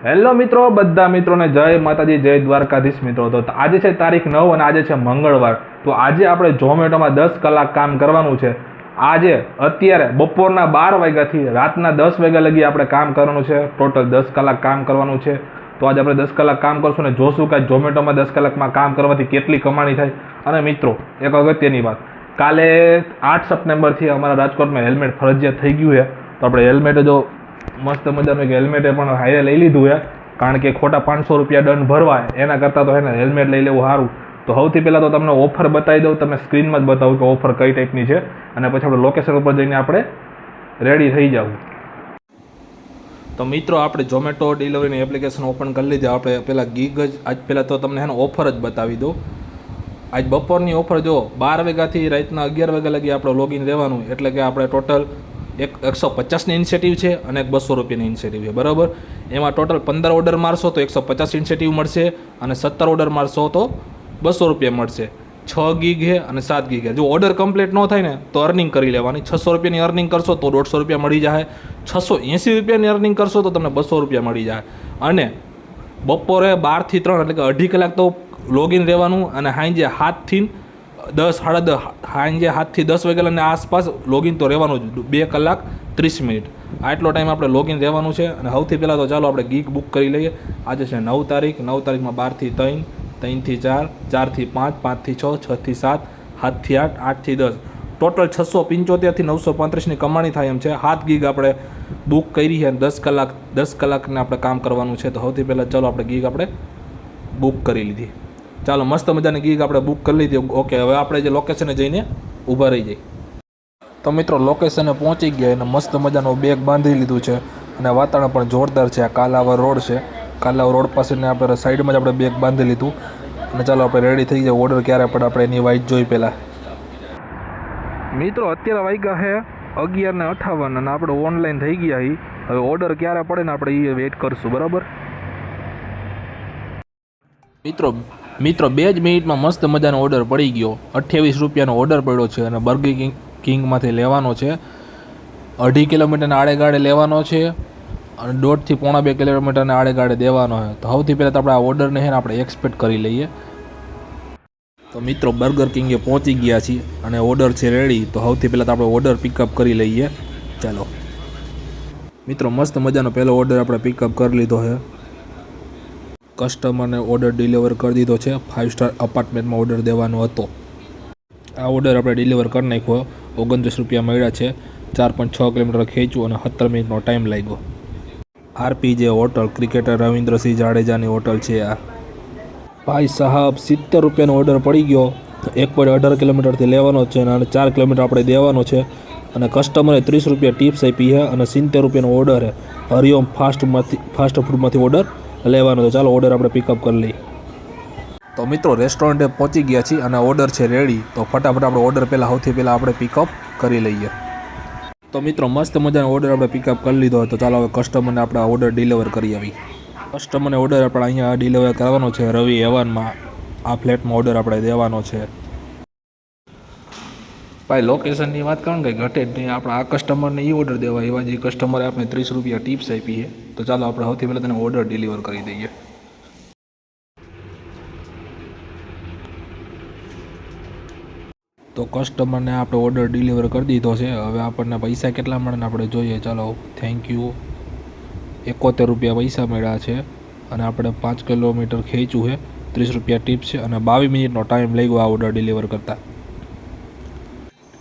Hello મિત્રો, બધા મિત્રોને જય માતાજી, જય દ્વારકાધીશ મિત્રો। તો આજે છે તારીખ 9 અને આજે છે મંગળવાર। તો આજે આપણે ઝોમેટોમાં 10 કલાક કામ કરવાનું છે। આજે અત્યારે બપોરના 12 વાગ્યાથી રાતના 10 વાગ્યા લગી આપણે કામ કરવાનું છે। ટોટલ 10 કલાક કામ કરવાનું છે। તો આજે આપણે 10 કલાક કામ કરશું અને જોશું કે ઝોમેટોમાં 10 કલાકમાં કામ કરવાથી કેટલી કમાણી થાય। અને મિત્રો, એક અગત્યની વાત, કાલે 8 સપ્ટેમ્બરથી અમારા રાજકોટમાં હેલ્મેટ ફરજિયાત થઈ ગયું છે। તો આપણે હેલ્મેટ જો મસ્ત મજાનું એક હેલ્મેટ પણ હારે લઈ લીધું છે, કારણ કે ખોટા 500 રૂપિયા દંડ ભરવા એના કરતાં તો એને હેલ્મેટ લઈ લેવું સારું। તો સૌથી પહેલાં તો તમને ઓફર બતાવી દઉં, તમને સ્ક્રીનમાં જ બતાવું કે ઓફર કઈ ટાઈપની છે, અને પછી આપણે લોકેશન ઉપર જઈને આપણે રેડી થઈ જવું। તો મિત્રો, આપણે ઝોમેટો ડિલિવરીની એપ્લિકેશન ઓપન કરી લીધી। આપણે પહેલાં ગીગ જ આજ પહેલાં તો તમને એનો ઓફર જ બતાવી દઉં। આજ બપોરની ઓફર જો 12 વાગ્યાથી રાતના 11 વાગ્યા લગી આપણે લોગિન રહેવાનું, એટલે કે આપણે ટોટલ 150ની ઇન્સેટિવ છે અને એક 200 રૂપિયાની ઇન્સેટિવ છે, બરાબર। એમાં ટોટલ 15 ઓર્ડર મારશો તો 150 ઇન્સેટિવ મળશે, અને 17 ઓર્ડર મારશો તો 200 રૂપિયા મળશે। 6 ગીગ છે અને 7 ગીગ છે। જો ઓર્ડર કમ્પ્લીટ ન થાય ને તો અર્નિંગ કરી લેવાની। 600 રૂપિયાની અર્નિંગ કરશો તો 150 રૂપિયા મળી જાય। 680 રૂપિયાની અર્નિંગ કરશો તો તમને 200 રૂપિયા મળી જાય। અને બપોરે 12 થી 3 એટલે કે 2.5 કલાક તો લોગિન રહેવાનું, અને સાંજે 7 થી 10 સાડા 10 સાંજે 7 થી 10 વાગ્યાની આસપાસ લોગિન તો રહેવાનું જ, 2 કલાક 30 મિનિટ આટલો ટાઈમ આપણે લોગિન રહેવાનું છે। અને સૌથી પહેલાં તો ચાલો આપણે ગીગ બુક કરી લઈએ। આજે છે 9 તારીખ, 9 તારીખમાં 12 થી 3, 3 થી 4, 4 થી 5, 5 થી 6, 6 થી 7, 7 થી 8, 8 થી 10, ટોટલ 675 થી 935ની કમાણી થાય એમ છે। 7 ગીગ આપણે બુક કરી છે અને 10 કલાકને આપણે કામ કરવાનું છે। તો સૌથી પહેલાં ચાલો આપણે ગીગ આપણે બુક કરી લીધી। ચાલો, મસ્ત મજાની ગીગ આપણે બુક કરી લીધી। ઓકે, હવે આપણે જે લોકેશને જઈને ઊભા રહી જઈએ। તો મિત્રો, લોકેશને પહોંચી ગયા અને મસ્ત મજાનો બેગ બાંધી લીધું છે, અને વાતાવરણ પણ જોરદાર છે। આ કાલાવર રોડ છે, કાલાવર રોડ પાસેને આપણે સાઈડમાં જ આપણે બેગ બાંધી લીધું, અને ચાલો આપણે રેડી થઈ જાય। ઓર્ડર ક્યારે પડે આપણે એની વાઇટ જોઈ પહેલાં। મિત્રો, અત્યારે વાગ્યા છે 11:58 અને આપણે ઓનલાઈન થઈ ગયા છીએ। હવે ઓર્ડર ક્યારે પડે ને આપણે એ વેઇટ કરશું, બરાબર। મિત્રો 2 જ મિનિટમાં મસ્ત મજાનો ઓર્ડર પડી ગયો। 28 રૂપિયાનો ઓર્ડર પડ્યો છે, અને બર્ગર કિંગમાંથી લેવાનો છે। 2.5 કિલોમીટરના આડેગાળે લેવાનો છે, અને 1.5 થી 1.5 કિલોમીટરના આડેગાળે દેવાનો છે। તો સૌથી પહેલાં તો આપણે આ ઓર્ડરને છે ને આપણે એક્સપેક્ટ કરી લઈએ। તો મિત્રો, બર્ગર કિંગે પહોંચી ગયા છીએ અને ઓર્ડર છે રેડી। તો સૌથી પહેલાં તો આપણે ઓર્ડર પિકઅપ કરી લઈએ। ચાલો મિત્રો, મસ્ત મજાનો પહેલો ઓર્ડર આપણે પિકઅપ કરી લીધો છે। કસ્ટમરને ઓર્ડર ડિલિવર કરી દીધો છે। 5 સ્ટાર અપાર્ટમેન્ટમાં ઓર્ડર દેવાનો હતો। આ ઓર્ડર આપણે ડિલિવર કરી નાખ્યો। 29 રૂપિયા મળ્યા છે। 4.6 કિલોમીટર ખેંચ્યું અને 17 મિનિટનો ટાઈમ લાગ્યો। RPJ હોટલ, ક્રિકેટર રવિન્દ્રસિંહ જાડેજાની હોટલ છે આ। ભાઈ સાહેબ, 70 રૂપિયાનો ઓર્ડર પડી ગયો। 1.18 કિલોમીટરથી લેવાનો છે અને 4 કિલોમીટર આપણે દેવાનો છે, અને કસ્ટમરે 30 રૂપિયા ટિપ્સ આપી છે, અને 70 રૂપિયાનો ઓર્ડર છે। હરિઓમ ફાસ્ટ ફૂડમાંથી ઓર્ડર લેવાનો છે। ચાલો ઓર્ડર આપણે પિકઅપ કરી લઈએ। તો મિત્રો, રેસ્ટોરન્ટે પહોંચી ગયા છીએ અને ઓર્ડર છે રેડી। તો ફટાફટ આપણે ઓર્ડર સૌથી પહેલાં આપણે પિકઅપ કરી લઈએ। તો મિત્રો, મસ્ત મજાનો ઓર્ડર આપણે પિકઅપ કરી લીધો। તો ચાલો હવે કસ્ટમરને આપણે ઓર્ડર ડિલિવર કરી આવી। કસ્ટમરને ઓર્ડર આપણે અહીંયા ડિલિવર કરવાનો છે, રવિ એવનમાં। આ ફ્લેટમાં ઓર્ડર આપણે દેવાનો છે। ભાઈ, લોકેશનની વાત કરું કંઈ ઘટે જ નહીં। આપણે આ કસ્ટમરને એ ઓર્ડર દેવા એવા જે કસ્ટમરે આપણે 30 રૂપિયા ટિપ્સ આપી છે। તો ચાલો આપણે સૌથી પહેલાં તેને ઓર્ડર ડિલિવર કરી દઈએ। તો કસ્ટમરને આપણે ઓર્ડર ડિલિવર કરી દીધો છે। હવે આપણને પૈસા કેટલા મળે ને આપણે જોઈએ। ચાલો, થેન્ક યુ। 71 રૂપિયા પૈસા મળ્યા છે, અને આપણે 5 કિલોમીટર ખેંચ્યું છે। 30 રૂપિયા ટિપ્સ છે, અને 22 મિનિટનો ટાઈમ લાગ્યો આ ઓર્ડર ડિલિવર કરતાં।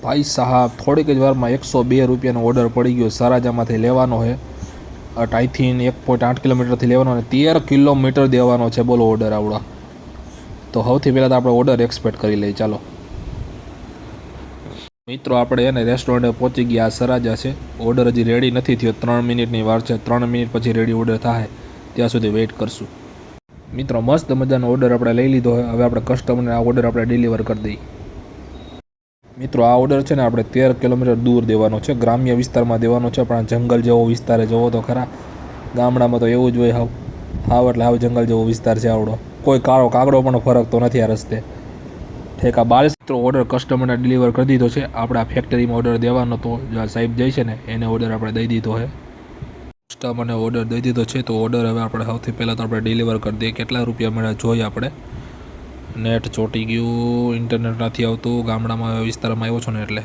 ભાઈ સાહેબ, થોડીક જ વારમાં 102 રૂપિયાનો ઓર્ડર પડી ગયો। સરાજામાંથી લેવાનો છે। અહીંથી 1.8 કિલોમીટરથી લેવાનો, અને 13 કિલોમીટર દેવાનો છે। બોલો ઓર્ડર આવડો। તો સૌથી પહેલાં તો આપણે ઓર્ડર એક્સપેક્ટ કરી લઈએ। ચાલો મિત્રો, આપણે એને રેસ્ટોરન્ટે પહોંચી ગયા। સરાજા છે, ઓર્ડર હજી રેડી નથી થયો। 3 મિનિટની વાર છે। 3 મિનિટ પછી રેડી ઓર્ડર થાય, ત્યાં સુધી વેઇટ કરશું। મિત્રો, મસ્ત મજાનો ઓર્ડર આપણે લઈ લીધો છે। હવે આપણે કસ્ટમરને આ ઓર્ડર આપણે ડિલિવર કરી દઈએ। મિત્રો, આ ઓર્ડર છે ને આપણે 13 કિલોમીટર દૂર દેવાનો છે। ગ્રામ્ય વિસ્તારમાં દેવાનો છે, પણ જંગલ જેવો વિસ્તાર જોવો તો ખરા। ગામડામાં તો એવું જ હોય, એટલે હાવ જંગલ જેવો વિસ્તાર છે આવડો। કોઈ કાળો કાગડો પણ ફરકતો નથી આ રસ્તે। ઠેકા 42 મિત્રો, ઓર્ડર કસ્ટમરને ડિલિવર કરી દીધો છે। આપણે આ ફેક્ટરીમાં ઓર્ડર દેવાનો તો સાહેબ જાય છે ને એને ઓર્ડર આપણે દઈ દીધો છે। કસ્ટમરને ઓર્ડર દઈ દીધો છે, તો ઓર્ડર હવે આપણે સૌથી પહેલાં તો આપણે ડિલિવર કરી દઈએ. કેટલા રૂપિયા મળ્યા જોઈએ આપણે. નેટ ચોટી ગયું, ઇન્ટરનેટ નથી આવતું, ગામડામાં વિસ્તારમાં આવ્યો છું ને એટલે.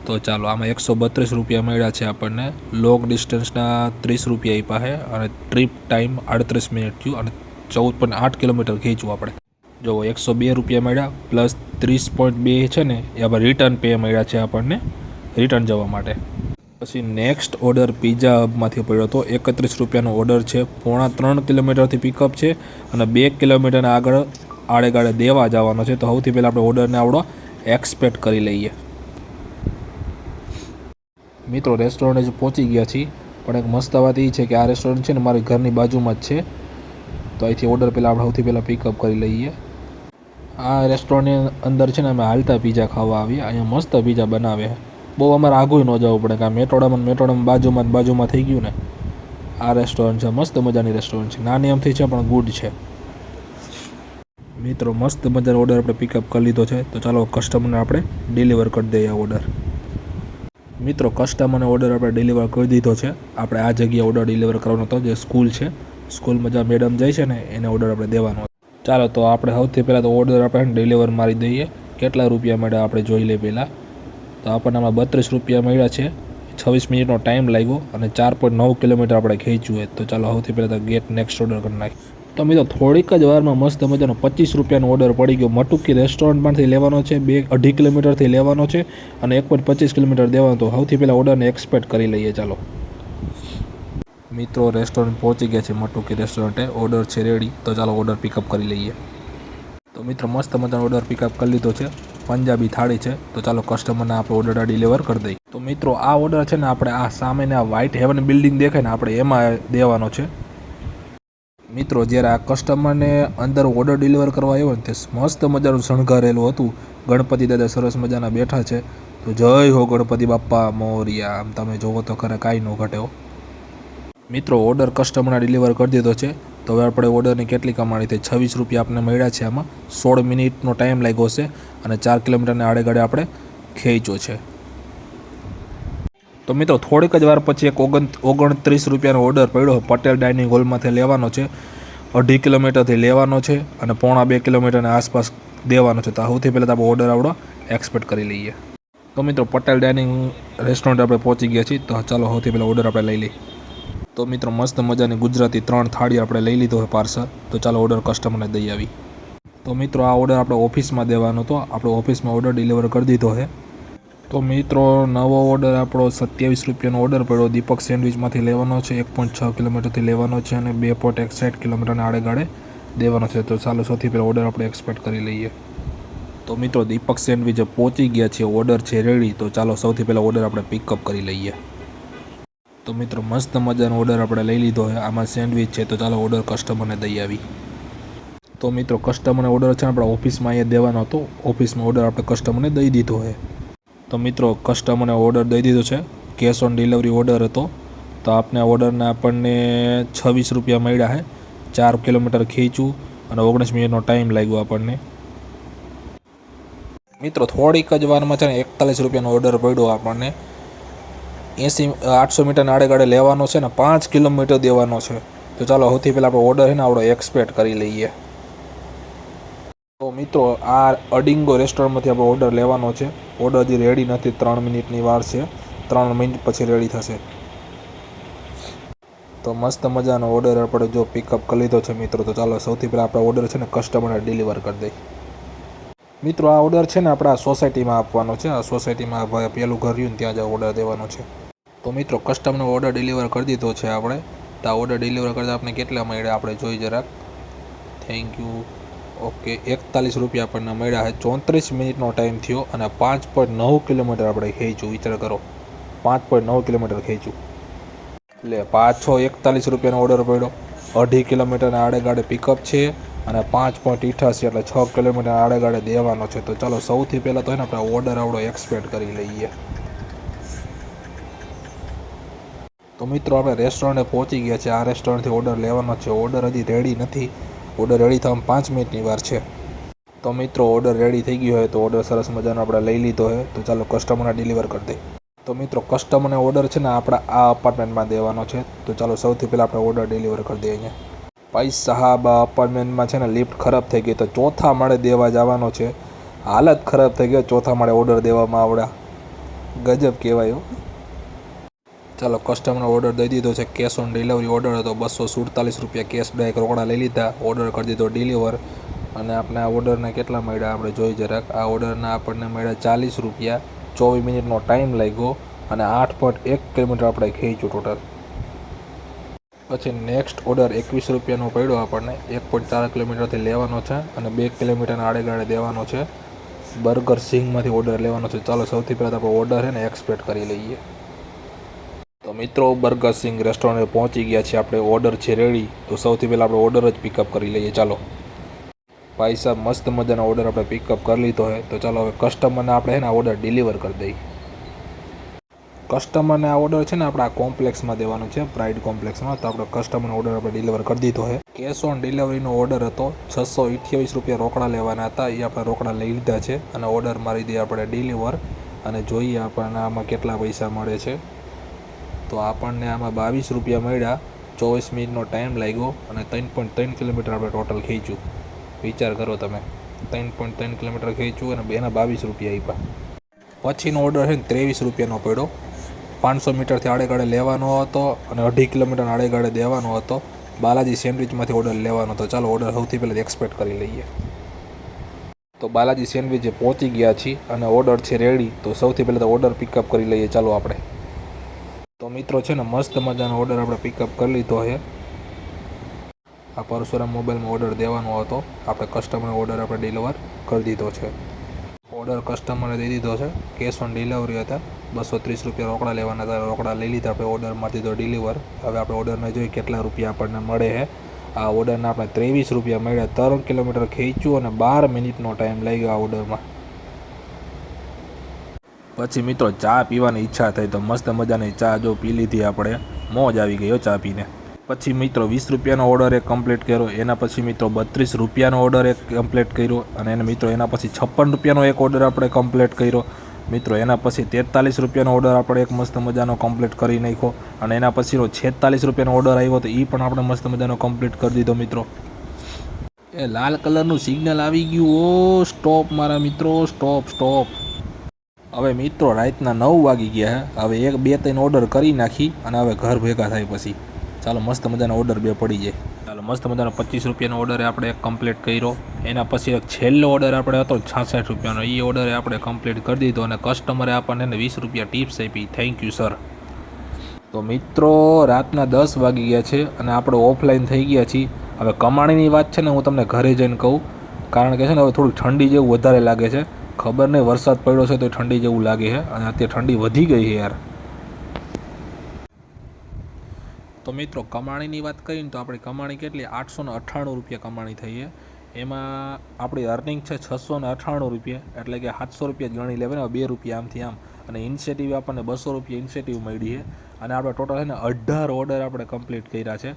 તો ચાલો, આમાં 132 રૂપિયા મળ્યા છે આપણને. લોંગ ડિસ્ટન્સના 30 રૂપિયા આપ્યા છે અને ટ્રીપ ટાઈમ 38 મિનિટ થયું અને 14.8 કિલોમીટર ખેંચ્યું આપણે. જો 102 રૂપિયા મળ્યા પ્લસ 30.2 છે ને એ આપણે રિટર્ન પે મળ્યા છે આપણને રિટર્ન જવા માટે. પછી નેક્સ્ટ ઓર્ડર પિઝા હબમાંથી પડ્યો હતો. 31 રૂપિયાનો ઓર્ડર છે. 3.5 કિલોમીટરથી પિકઅપ છે અને 2 કિલોમીટરના આગળ આડેગાળે દેવા જવાનો છે. તો સૌથી પહેલાં આપણે ઓર્ડરને આવડો એક્સપેક્ટ કરી લઈએ. મિત્રો રેસ્ટોરન્ટે જ પહોંચી ગયા છીએ, પણ એક મસ્ત વાત એ છે કે આ રેસ્ટોરન્ટ છે ને મારી ઘરની બાજુમાં જ છે. તો અહીંથી ઓર્ડર પહેલાં આપણે સૌથી પહેલાં પિકઅપ કરી લઈએ. આ રેસ્ટોરન્ટની અંદર છે ને અમે હાલતા પિઝા ખાવા આવીએ. અહીંયા મસ્ત પિઝા બનાવે. બહુ અમારે આઘું ન જવું પડે, કારણ મેટ્રોડામાં બાજુમાં થઈ ગયું ને. આ રેસ્ટોરન્ટ છે, મસ્ત મજાની રેસ્ટોરન્ટ છે. નાની એમથી છે પણ ગુડ છે. મિત્રો મસ્ત મજાનો ઓર્ડર આપણે પિકઅપ કરી લીધો છે. તો ચાલો કસ્ટમરને આપણે ડિલિવર કરી દઈએ આ ઓર્ડર. મિત્રો કસ્ટમરને ઓર્ડર આપણે ડિલિવર કરી દીધો છે. આપણે આ જગ્યાએ ઓર્ડર ડિલિવર કરવાનો હતો, જે સ્કૂલ છે. સ્કૂલમાં જ્યાં મેડમ જાય છે ને એને ઓર્ડર આપણે દેવાનો. ચાલો તો આપણે સૌથી પહેલાં તો ઓર્ડર આપણે ડિલિવર મારી દઈએ. કેટલા રૂપિયા મળ્યા આપણે જોઈ લઈએ પહેલાં. તો આપણને આમાં 32 રૂપિયા મળ્યા છે. 26 મિનિટનો ટાઈમ લાગ્યો અને 4.9 કિલોમીટર આપણે ખેંચ્યું હોય. તો ચાલો સૌથી પહેલાં તો ગેટ નેક્સ્ટ ઓર્ડર કરી નાખીએ. તો મિત્રો થોડીક જ વારમાં મસ્ત મજાનો 25 રૂપિયાનો ઓર્ડર પડી ગયો. મટુકી રેસ્ટોરન્ટમાંથી લેવાનો છે. 2.5 કિલોમીટરથી લેવાનો છે અને 1.25 કિલોમીટર દેવાનો. તો સૌથી પહેલાં ઓર્ડરને એક્સપેક્ટ કરી લઈએ. ચાલો મિત્રો રેસ્ટોરન્ટ પહોંચી ગયા છે. મટુકી રેસ્ટોરન્ટે ઓર્ડર છે રેડી. તો ચાલો ઓર્ડર પિકઅપ કરી લઈએ. તો મિત્રો મસ્ત મજાનો ઓર્ડર પિકઅપ કરી લીધો છે. પંજાબી થાળી છે. તો ચાલો કસ્ટમરને આપણે ઓર્ડર ડિલિવર કરી દઈએ. તો મિત્રો આ ઓર્ડર છે ને આપણે આ સામેને આ વ્હાઇટ હેવન બિલ્ડિંગ દેખાય ને આપણે એમાં દેવાનો છે. મિત્રો જ્યારે આ કસ્ટમરને અંદર ઓર્ડર ડિલિવર કરવા આવ્યો ને તે મસ્ત મજાનું શણગારેલું હતું. ગણપતિ દાદા સરસ મજાના બેઠા છે. તો જય હો ગણપતિ બાપ્પા મોરિયા. આમ તમે જોવો તો ખરે કાંઈ ન ઘટે હો. મિત્રો ઓર્ડર કસ્ટમરને ડિલિવર કરી દીધો છે. તો હવે આપણે ઓર્ડરની કેટલી કમાણી થઈ. 26 રૂપિયા આપણે મળ્યા છે. આમાં 16 મિનિટનો ટાઈમ લાગ્યો છે અને 4 કિલોમીટરને આડેગાડે આપણે ખેંચ્યો છે. તો મિત્રો થોડીક જ વાર પછી એક 29 રૂપિયાનો ઓર્ડર પડ્યો. પટેલ ડાઇનિંગ હોલમાંથી લેવાનો છે. 2.5 કિલોમીટરથી લેવાનો છે અને 1.5 કિલોમીટરની આસપાસ દેવાનો છે. તો સૌથી પહેલાં તો આપણે ઓર્ડર આવડો એક્સપેક્ટ કરી લઈએ. તો મિત્રો પટેલ ડાઇનિંગ રેસ્ટોરન્ટ આપણે પહોંચી ગયા છીએ. તો ચાલો સૌથી પહેલાં ઓર્ડર આપણે લઈ લઈએ. તો મિત્રો મસ્ત મજાની ગુજરાતી 3 થાળી આપણે લઈ લીધો છે પાર્સલ. તો ચાલો ઓર્ડર કસ્ટમરને દઈ આવી. તો મિત્રો આ ઓર્ડર આપણે ઓફિસમાં દેવાનો હતો. આપણે ઓફિસમાં ઓર્ડર ડિલિવર કરી દીધો છે. તો મિત્રો નવો ઓર્ડર આપણો 27 રૂપિયાનો ઓર્ડર પડ્યો. દીપક સેન્ડવિચમાંથી લેવાનો છે. 1.6 કિલોમીટરથી લેવાનો છે અને 2.61 કિલોમીટરના આડેગાળે દેવાનો છે. તો ચાલો સૌથી પહેલાં ઓર્ડર આપણે એક્સપેક્ટ કરી લઈએ. તો મિત્રો દીપક સેન્ડવિચ પહોંચી ગયા છે. ઓર્ડર છે રેડી. તો ચાલો સૌથી પહેલાં ઓર્ડર આપણે પિકઅપ કરી લઈએ. તો મિત્રો મસ્ત મજાનો ઓર્ડર આપણે લઈ લીધો છે. આમાં સેન્ડવિચ છે. તો ચાલો ઓર્ડર કસ્ટમરને દઈ આવી. તો મિત્રો કસ્ટમરને ઓર્ડર છે આપણે ઓફિસમાં અહીંયા દેવાનો હતો. ઓફિસમાં ઓર્ડર આપણે કસ્ટમરને દઈ દીધો છે. તો મિત્રો કસ્ટમરને ઓર્ડર દઈ દીધો છે. કેશ ઓન ડિલિવરી ઓર્ડર હતો. તો આપણે ઓર્ડરને આપણને 26 રૂપિયા મળ્યા છે. 4 કિલોમીટર ખેંચ્યું અને 19 મિનિટનો ટાઈમ લાગ્યો આપણને. મિત્રો થોડીક જ વારમાં છે ને 41 રૂપિયાનો ઓર્ડર પડ્યો આપણને. 800 મીટરના આડેગાડે લેવાનો છે ને 5 કિલોમીટર દેવાનો છે. તો ચાલો સૌથી પહેલાં આપણે ઓર્ડર છે ને આપણો એક્સપેક્ટ કરી લઈએ. તો મિત્રો આ અડિંગો રેસ્ટોરન્ટમાંથી આપણે ઓર્ડર લેવાનો છે. ઓર્ડર હજી રેડી નથી. 3 મિનિટની વાર છે. 3 મિનિટ પછી રેડી થશે. તો મસ્ત મજાનો ઓર્ડર આપણે જો પિકઅપ કરી લીધો છે મિત્રો. તો ચાલો સૌથી પહેલાં આપણા ઓર્ડર છે ને કસ્ટમરને ડિલિવર કરી દઈએ. મિત્રો આ ઓર્ડર છે ને આપણે આ સોસાયટીમાં આપવાનો છે. આ સોસાયટીમાં પહેલું ઘર રહ્યું ને ત્યાં જ ઓર્ડર દેવાનો છે. તો મિત્રો કસ્ટમરનો ઓર્ડર ડિલિવર કરી દીધો છે આપણે. તો આ ઓર્ડર ડિલિવર કરતાં આપણે કેટલા મળ્યા આપણે જોઈ જરાક. Thank you. ઓકે 41 રૂપિયા આપણને મળ્યા છે. 34 મિનિટનો ટાઈમ થયો અને 5.9 કિલોમીટર આપણે ખેંચ્યું. વિચાર કરો 5.9 કિલોમીટર ખેંચ્યું. એટલે પાછો 41 રૂપિયાનો ઓર્ડર પડ્યો. 2.5 કિલોમીટરના આડેગાડે પિકઅપ છે અને 5.88 એટલે 6 કિલોમીટર આડેગાડે દેવાનો છે. તો ચાલો સૌથી પહેલાં તો એને આપણે ઓર્ડર આવડો એક્સપેક્ટ કરી લઈએ. તો મિત્રો આપણે રેસ્ટોરન્ટે પહોંચી ગયા છે. આ રેસ્ટોરન્ટથી ઓર્ડર લેવાનો છે. ઓર્ડર હજી રેડી નથી. ઓર્ડર રેડી થવામાં 5 મિનિટની વાર છે. તો મિત્રો ઓર્ડર રેડી થઈ ગયો હોય તો ઓર્ડર સરસ મજાનો આપણે લઈ લીધો હોય. તો ચાલો કસ્ટમરને ડિલિવર કરી દઈએ. તો મિત્રો કસ્ટમરને ઓર્ડર છે ને આપણા આ અપાર્ટમેન્ટમાં દેવાનો છે, તો ચાલો સૌથી પહેલાં આપણે ઓર્ડર ડિલિવર કરી દઈએ અહીંયા. ભાઈ સાહેબ, આ અપાર્ટમેન્ટમાં છે ને લિફ્ટ ખરાબ થઈ ગઈ, તો ચોથા માળે દેવા જવાનો છે. હાલત ખરાબ થઈ ગઈ, ચોથા માળે ઓર્ડર દેવામાં આવડા ગજબ કહેવાય. ચાલો કસ્ટમરનો ઓર્ડર દઈ દીધો છે. કેશ ઓન ડિલિવરી ઓર્ડર હતો 247 રૂપિયા, કેશ ડાયરેક્ટ રોકડા લઈ લીધા, ઓર્ડર કરી દીધો ડિલિવર. અને આપણે આ ઓર્ડરના કેટલા મળ્યા આપણે જોઈ જરાક. આ ઓર્ડરના આપણને મળ્યા 40 રૂપિયા, 24 મિનિટનો ટાઈમ લાગ્યો અને 8.1 કિલોમીટર આપણે ખેંચ્યું ટોટલ. પછી નેક્સ્ટ ઓર્ડર 21 રૂપિયાનો પડ્યો આપણને, 1.4 કિલોમીટરથી લેવાનો છે અને 2 કિલોમીટરના આડેગાળે દેવાનો છે. બર્ગર સિંગમાંથી ઓર્ડર લેવાનો છે. ચાલો સૌથી પહેલાં આપણો ઓર્ડર છે ને એક્સપેક્ટ કરી લઈએ. તો મિત્રો બર્ગર સિંગ રેસ્ટોરન્ટે પહોંચી ગયા છે આપણે, ઓર્ડર છે રેડી. તો સૌથી પહેલાં આપણે ઓર્ડર જ પિકઅપ કરી લઈએ. ચાલો ભાઈ સાહેબ, મસ્ત મજાનો ઓર્ડર આપણે પિકઅપ કરી લીધો છે. તો ચાલો હવે કસ્ટમરને આપણે છે ને આ ઓર્ડર ડિલિવર કરી દઈએ. કસ્ટમરને આ ઓર્ડર છે ને આપણે આ કોમ્પ્લેક્સમાં દેવાનો છે, પ્રાઇડ કોમ્પ્લેક્સમાં. તો આપણે કસ્ટમરનો ઓર્ડર આપણે ડિલિવર કરી દીધો છે. કેશ ઓન ડિલિવરીનો ઓર્ડર હતો, 628 રૂપિયા રોકડા લેવાના હતા, એ આપણે રોકડા લઈ લીધા છે અને ઓર્ડર મારી દઈએ આપણે ડિલિવર. અને જોઈએ આપણને આમાં કેટલા પૈસા મળે છે. તો આપણને આમાં 22 રૂપિયા મળ્યા, 24 મિનિટનો ટાઈમ લાગ્યો અને 3.3 કિલોમીટર આપણે ટોટલ ખેંચ્યું. વિચાર કરો તમે, 3.3 કિલોમીટર ખેંચ્યું અને એના 22 રૂપિયા આપ્યા. પછીનો ઓર્ડર છે ને 23 રૂપિયાનો પડ્યો, 500 મીટરથી આડેગાળે લેવાનો હતો અને 2.5 કિલોમીટર આડેગાળે દેવાનો હતો. બાલાજી સેન્ડવિચમાંથી ઓર્ડર લેવાનો હતો. ચાલો ઓર્ડર સૌથી પહેલાં એક્સપેક્ટ કરી લઈએ. તો બાલાજી સેન્ડવિચે પહોંચી ગયા છીએ અને ઓર્ડર છે રેડી. તો સૌથી પહેલાં તો ઓર્ડર પિકઅપ કરી લઈએ. ચાલો આપણે. તો મિત્રો છે ને મસ્ત મજાનો ઓર્ડર આપણે પિકઅપ કરી લીધો છે. આ પરશુરામ મોબાઈલમાં ઓર્ડર દેવાનો હતો, આપણે કસ્ટમરનો ઓર્ડર આપણે ડિલિવર કરી દીધો છે. ઓર્ડર કસ્ટમરે દઈ દીધો છે. કેશ ઓન ડિલિવરી હતા, 230 રૂપિયા રોકડા લેવાના હતા, રોકડા લઈ લીધા, આપણે ઓર્ડર મારી દીધો ડિલિવર. હવે આપણે ઓર્ડરને જોઈએ કેટલા રૂપિયા આપણને મળે છે. આ ઓર્ડરના આપણે 23 રૂપિયા મળ્યા, 3 કિલોમીટર ખેંચ્યું અને 12 મિનિટનો ટાઈમ લાગ્યો આ ઓર્ડરમાં. પછી મિત્રો ચા પીવાની ઈચ્છા થઈ, તો મસ્ત મજાની ચા જો પી લીધી આપણે, મોજ આવી ગઈ ચા પીને. પછી મિત્રો 20 રૂપિયાનો ઓર્ડર એક કમ્પ્લીટ કર્યો. એના પછી મિત્રો 32 રૂપિયાનો ઓર્ડર એક કમ્પ્લીટ કર્યો. અને એને મિત્રો એના પછી 56 રૂપિયાનો એક ઓર્ડર આપણે કમ્પ્લીટ કર્યો. મિત્રો એના પછી 43 રૂપિયાનો ઓર્ડર આપણે એક મસ્ત મજાનો કમ્પ્લીટ કરી નાખ્યો. અને એના પછીનો 46 રૂપિયાનો ઓર્ડર આવ્યો, તો એ પણ આપણે મસ્ત મજાનો કમ્પ્લીટ કરી દીધો. મિત્રો એ લાલ કલરનું સિગ્નલ આવી ગયું. ઓ સ્ટોપ મારા મિત્રો, સ્ટોપ સ્ટોપ. હવે મિત્રો રાતના 9 વાગી ગયા છે. હવે 1 2 3 ઓર્ડર કરી નાખી અને હવે ઘર ભેગા થાય પછી. ચાલો મસ્ત મજાનો ઓર્ડર બે પડી જાય. ચાલો મસ્ત મજાનો 25 રૂપિયાનો ઓર્ડર આપણે કમ્પ્લીટ કર્યો. એના પછી એક છેલ્લો ઓર્ડર આપણે હતો 66 રૂપિયાનો, એ ઓર્ડર આપણે કમ્પ્લીટ કરી દીધો અને કસ્ટમરે આપણને 20 રૂપિયા ટિપ્સ આપી. Thank you sir. તો મિત્રો રાતના 10 વાગી ગયા છે અને આપણે ઓફલાઈન થઈ ગયા છીએ. હવે કમાણીની વાત છે ને હું તમને ઘરે જઈને કહું, કારણ કે છે ને હવે થોડુંક ઠંડી જેવું વધારે લાગે છે. ખબર નહીં વરસાદ પડ્યો છે તો ઠંડી જેવું લાગે છે અને અત્યારે ઠંડી વધી ગઈ છે યાર. તો મિત્રો કમાણીની વાત કરીને તો આપણી કમાણી કેટલી, 898 રૂપિયા કમાણી થઈ છે. એમાં આપણી અર્નિંગ છે 698 રૂપિયા, એટલે કે 700 રૂપિયા ગણી લેવાય ને, 2 રૂપિયા આમથી આમ. અને ઇન્સેટિવ આપણને 200 રૂપિયા ઇન્સેટિવ મળી છે. અને આપણે ટોટલ છે ને 18 ઓર્ડર આપણે કમ્પ્લીટ કર્યા છે.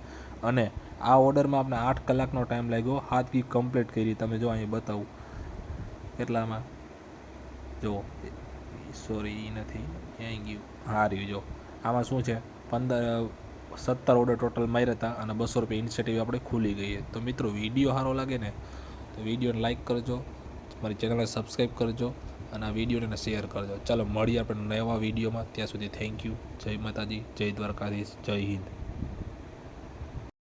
અને આ ઓર્ડરમાં આપણે 8 કલાકનો ટાઈમ લાગ્યો, 7 ગીગ કમ્પ્લીટ કરી. તમે જો અહીં બતાવું કેટલામાં, જુઓ, સોરી નથી ક્યાંય ગયું, હા રહ્યું. જો આમાં શું છે, 17 ઓર્ડર ટોટલ માર્યા હતા અને 200 રૂપિયા ઇન્સેટિવ આપણે ખુલી ગઈ. તો મિત્રો વિડીયો સારો લાગે ને તો વિડીયોને લાઇક કરજો, મારી ચેનલને સબસ્ક્રાઈબ કરજો અને આ વિડીયોને શેર કરજો. ચાલો મળીએ આપણે નવા વિડીયોમાં. ત્યાં સુધી થેન્ક યુ. જય માતાજી, જય દ્વારકાધીશ, જય હિન્દ.